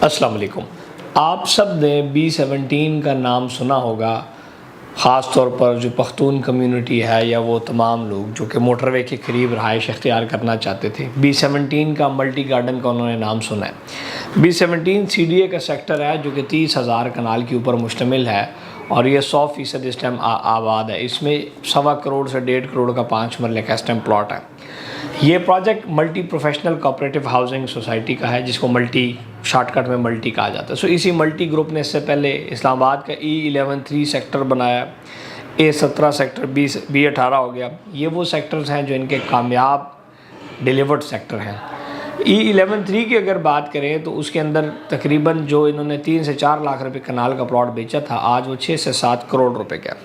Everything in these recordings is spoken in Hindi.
अस्सलाम वालेकुम। आप सब ने B17 का नाम सुना होगा, ख़ास तौर पर जो पख्तून कम्युनिटी है या वो तमाम लोग जो कि मोटरवे के करीब रहाइश इख्तियार करना चाहते थे। B17 का मल्टी गार्डन का उन्होंने नाम सुना है। B17 CDA का सेक्टर है जो कि 30,000 कनाल के ऊपर मुश्तमिल है और ये 100% इस टाइम आबाद है। इसमें 1.25 करोड़ से 1.5 करोड़ का 5 मरले का इस टाइम प्लॉट है। ये project multi professional cooperative housing society का है, जिसको मल्टी शॉर्टकट में मल्टी कहा जाता है। सो इसी मल्टी ग्रुप ने इससे पहले इस्लामाबाद का E11 3 सेक्टर बनाया, A17 सेक्टर, B18 हो गया। ये वो सेक्टर्स हैं जो इनके कामयाब डिलीवर्ड सेक्टर हैं। E11 3 की अगर बात करें तो उसके अंदर तकरीबन जो इन्होंने 3 से 4 लाख रुपए कनाल का प्लॉट बेचा था, आज वो 6 से 7 करोड़ रुपए का।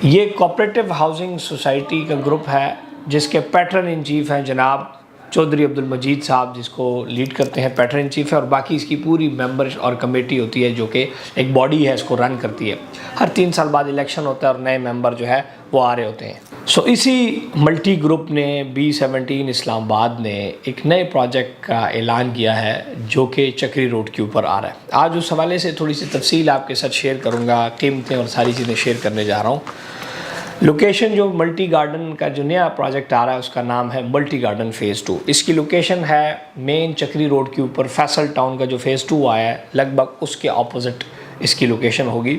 ये कोऑपरेटिव हाउसिंग सोसाइटी का ग्रुप है जिसके पैटर्न इन चीफ़ हैं जनाब चौधरी अब्दुल मजीद साहब, जिसको लीड करते हैं, पैटर्न इन चीफ़ है। और बाकी इसकी पूरी मेंबर्स और कमेटी होती है जो कि एक बॉडी है, इसको रन करती है। हर 3 साल बाद इलेक्शन होता है और नए मेंबर जो है वो आ रहे होते हैं। सो इसी मल्टी ग्रुप ने B17 इस्लामाबाद ने एक नए प्रोजेक्ट का ऐलान किया है जो कि चक्री रोड के ऊपर आ रहा है। आज उस हवाले से थोड़ी सी तफसील आपके साथ शेयर करूँगा, कीमतें और सारी चीज़ें शेयर करने जा रहा हूँ। लोकेशन जो मल्टी गार्डन का जो नया प्रोजेक्ट आ रहा है उसका नाम है मल्टी गार्डन फ़ेज़ 2। इसकी लोकेशन है मेन चक्री रोड के ऊपर। फैसल टाउन का जो फ़ेज़ 2 आया है लगभग उसके ऑपोजिट इसकी लोकेशन होगी।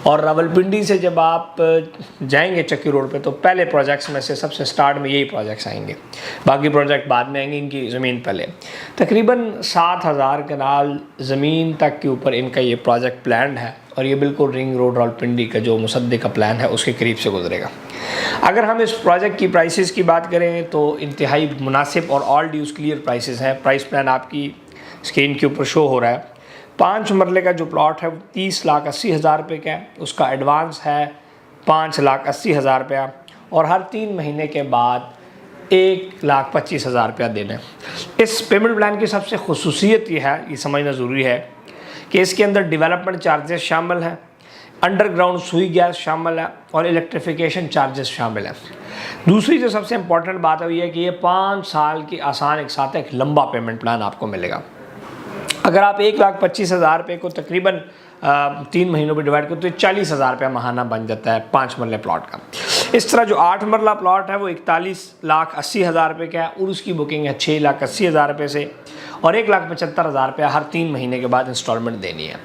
और रावलपिंडी से जब आप जाएंगे चक्री रोड पे तो पहले प्रोजेक्ट्स में से सबसे स्टार्ट में यही प्रोजेक्ट्स आएंगे, बाकी प्रोजेक्ट बाद में आएंगे। इनकी ज़मीन पहले तकरीबन 7,000 कनाल ज़मीन तक के ऊपर इनका ये प्रोजेक्ट प्लान है और ये बिल्कुल रिंग रोड रावलपिंडी का जो मुसद्दे का प्लान है उसके करीब से गुजरेगा। अगर हम इस प्रोजेक्ट की प्राइसेस की बात करें तो इंतहाई मुनासिब और ऑल ड्यूज़ क्लियर प्राइसेस हैं। प्राइस प्लान आपकी स्क्रीन के ऊपर शो हो रहा है। 5 मरले का जो प्लॉट है वो 30,80,000 रुपये का है। उसका एडवांस है 5,80,000 रुपया और हर 3 महीने के बाद 1,25,000 रुपया देना है। इस पेमेंट प्लान की सबसे खुसूसियत ये है, ये समझना ज़रूरी है कि इसके अंदर डेवलपमेंट चार्जेस शामिल हैं, अंडरग्राउंड सुई गैस शामिल है और इलेक्ट्रिफिकेशन चार्जेस शामिल है। दूसरी जो सबसे इम्पॉर्टेंट बात है वो ये कि ये 5 साल की आसान एक साथ एक लंबा पेमेंट प्लान आपको मिलेगा। अगर आप 1,25,000 रुपये को तकरीबन 3 महीनों में डिवाइड करें तो 40,000 रुपया महाना बन जाता है 5 मरले प्लॉट का। इस तरह जो 8 मरला प्लॉट है वो 41,80,000 रुपये का है और उसकी बुकिंग है 6,80,000 रुपये से और 1,75,000 रुपया हर 3 महीने के बाद इंस्टॉलमेंट देनी है।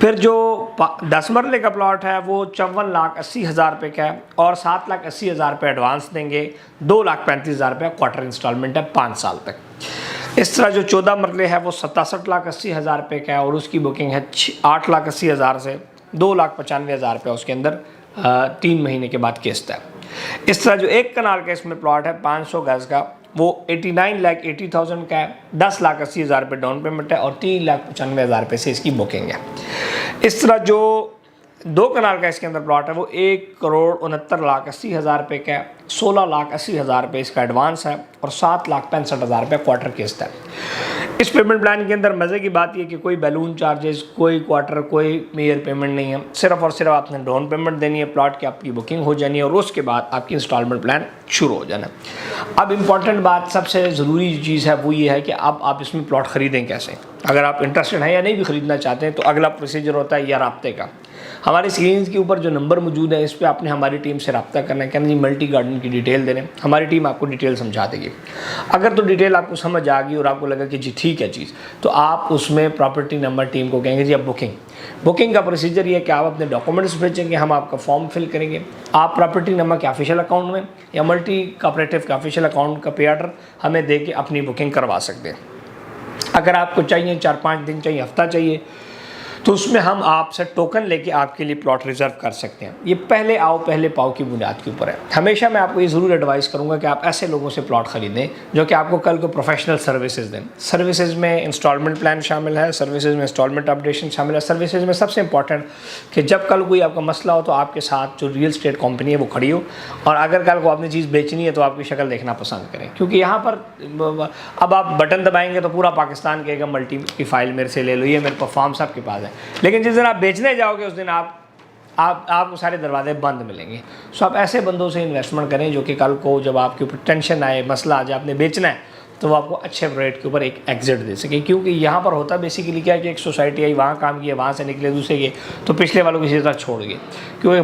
फिर जो 10 मरले का प्लॉट है वो 54,80,000 रुपये का है और 7,80,000 रुपये एडवांस देंगे, 2,35,000 रुपये क्वार्टर इंस्टॉलमेंट है 5 साल तक। इस तरह जो 14 मरले है वो 67,80,000 रुपये का है और उसकी बुकिंग है 8,80,000 से 2,95,000 रुपये उसके अंदर 3 महीने के बाद किस्त है। इस तरह जो 1 कनाल का इसमें प्लॉट है 500 गज का वो 89,80,000 का है, 10,80,000 रुपये डाउन पेमेंट है और 3,95,000 रुपये से इसकी बुकिंग है। इस तरह जो 2 कनाल का इसके अंदर प्लॉट है वो 1,69,80,000 रुपये का है, 16,80,000 रुपये इसका एडवांस है और 7,65,000 रुपये क्वार्टर किस्त है। इस पेमेंट प्लान के अंदर मज़े की बात यह कि कोई बैलून चार्जेस, कोई क्वार्टर, कोई ईयर पेमेंट नहीं है। सिर्फ और सिर्फ आपने डाउन पेमेंट देनी है, प्लॉट की आपकी बुकिंग हो जानी है और उसके बाद आपकी इंस्टॉलमेंट प्लान शुरू हो जाना है। अब इम्पॉर्टेंट बात, सबसे ज़रूरी चीज़ है वो ये है कि अब आप इसमें प्लॉट ख़रीदें कैसे। अगर आप इंटरेस्टेड हैं या नहीं भी ख़रीदना चाहते हैं तो अगला प्रोसीजर होता है या राब्ते का। हमारी स्क्रीन के ऊपर जो नंबर मौजूद है इस पर आपने हमारी टीम से रब्ता करना है, कहना जी मल्टी गार्डन की डिटेल देने, हमारी टीम आपको डिटेल समझा देगी। अगर तो डिटेल आपको समझ आ गई और आपको लगा कि जी ठीक है चीज़, तो आप उसमें प्रॉपर्टी नंबर टीम को कहेंगे जी अब बुकिंग का प्रोसीजर ये है कि आप अपने डॉक्यूमेंट्स भेजेंगे, हम आपका फॉर्म फिल करेंगे। आप प्रॉपर्टी नंबर के ऑफिशियल अकाउंट में या मल्टी कोऑपरेटिव के ऑफिशियल अकाउंट का पे ऑर्डर हमें दे के अपनी बुकिंग करवा सकते हैं। अगर आपको चाहिए 4-5 दिन चाहिए, हफ्ता चाहिए, तो उसमें हम आपसे टोकन लेके आपके लिए प्लॉट रिजर्व कर सकते हैं। ये पहले आओ पहले पाओ की बुनियाद के ऊपर है। हमेशा मैं आपको ये ज़रूर एडवाइस करूंगा कि आप ऐसे लोगों से प्लॉट ख़रीदें जो कि आपको कल को प्रोफेशनल सर्विसेज दें। सर्विसेज में इंस्टॉलमेंट प्लान शामिल है, सर्विसेज में इंस्टॉलमेंट अपडेशन शामिल है, सर्विसेज में सबसे इंपॉर्टेंट कि जब कल कोई आपका मसला हो तो आपके साथ जो रियल स्टेट कंपनी है वो खड़ी हो, और अगर कल को आपने चीज़ बेचनी है तो आपकी शक्ल देखना पसंद करें। क्योंकि यहाँ पर अब आप बटन दबाएंगे तो पूरा पाकिस्तान कहेगा मल्टी की फ़ाइल मेरे से ले लो, ये मेरे फॉर्म साहब के पास है, लेकिन जिस दिन आप बेचने जाओगे उस दिन आपको सारे दरवाजे बंद मिलेंगे। सो आप ऐसे बंदों से इन्वेस्टमेंट करें जो कि कल को जब आपके ऊपर टेंशन आए, मसला आ जाए, आपने बेचना है तो वो आपको अच्छे रेट के ऊपर एक एग्जिट दे सके। क्योंकि यहाँ पर होता बेसिकली क्या है कि एक सोसाइटी आई, वहाँ काम किया, वहाँ से निकले दूसरे के, तो पिछले वालों की तरह छोड़ गए। क्योंकि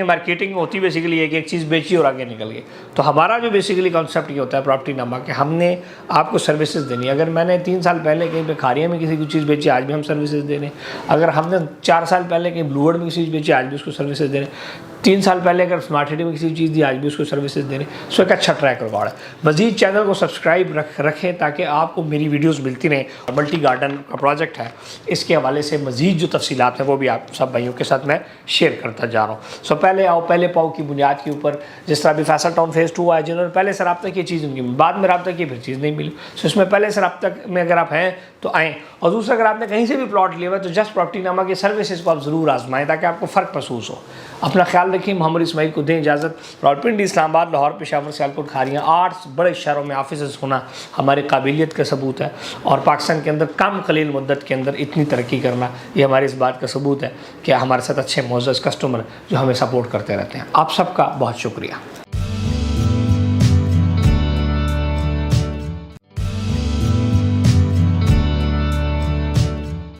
मार्केटिंग होती बेसिकली है कि एक चीज़ बेची और आगे निकल गए। तो हमारा जो बेसिकली कॉन्सेप्ट ये होता है प्रॉपर्टी नामा कि हमने आपको सर्विसेज देनी है। अगर मैंने 3 साल पहले कहीं पे खारिया में किसी की चीज़ बेची, आज भी हम सर्विसेज दे रहे हैं। अगर हमने 4 साल पहले कहीं ब्लूवर्ड में किसी चीज़ बेची, आज भी उसको सर्विसेज दे रहे हैं। 3 साल पहले अगर स्मार्ट सिटी में किसी चीज़ दी, आज भी उसको सर्विसेज दे रहे हैं। सो एक अच्छा ट्रैक रिकॉर्ड है। मज़ीद चैनल को सब्सक्राइब रखें ताकि आपको मेरी वीडियोस मिलती रहें। मल्टी गार्डन का प्रोजेक्ट है, इसके हवाले से मज़ीद जो तफसीलात हैं वो भी आप सब भाइयों के साथ मैं शेयर करता जा रहा हूँ। सो पहले आओ पहले पाओ की बुनियाद के ऊपर, जिस तरह अभी फैसल टाउन फेज़ 2 आया, जिन्होंने पहले से रब्ता की चीज़ उनकी, बाद में रब्ता की फिर चीज़ नहीं मिली। सो इसमें पहले से रब्ता में अगर आप हैं तो आएँ। और दूसरा, अगर आपने कहीं से भी प्लॉट लिया हुआ है तो जस्ट प्रॉपर्टी नामा की सर्विसेज को आप ज़रूर आजमाएँ ताकि आपको फ़र्क महसूस हो। अपना ख्याल रखिए। मोहम्मद इस्माइल को दें इजाज़त। रावलपिंडी, इस्लामाबाद, लाहौर, पेशावर, सियालकोट, खारियाँ, 8 बड़े शहरों में ऑफिस होना हमारी काबिलियत का सबूत है। और पाकिस्तान के अंदर कम कलील मुद्दत के अंदर इतनी तरक्की करना, ये हमारी इस बात का सबूत है कि हमारे साथ अच्छे मोअज़्ज़ज़ कस्टमर जो हमें सपोर्ट करते रहते हैं। आप सबका बहुत शुक्रिया।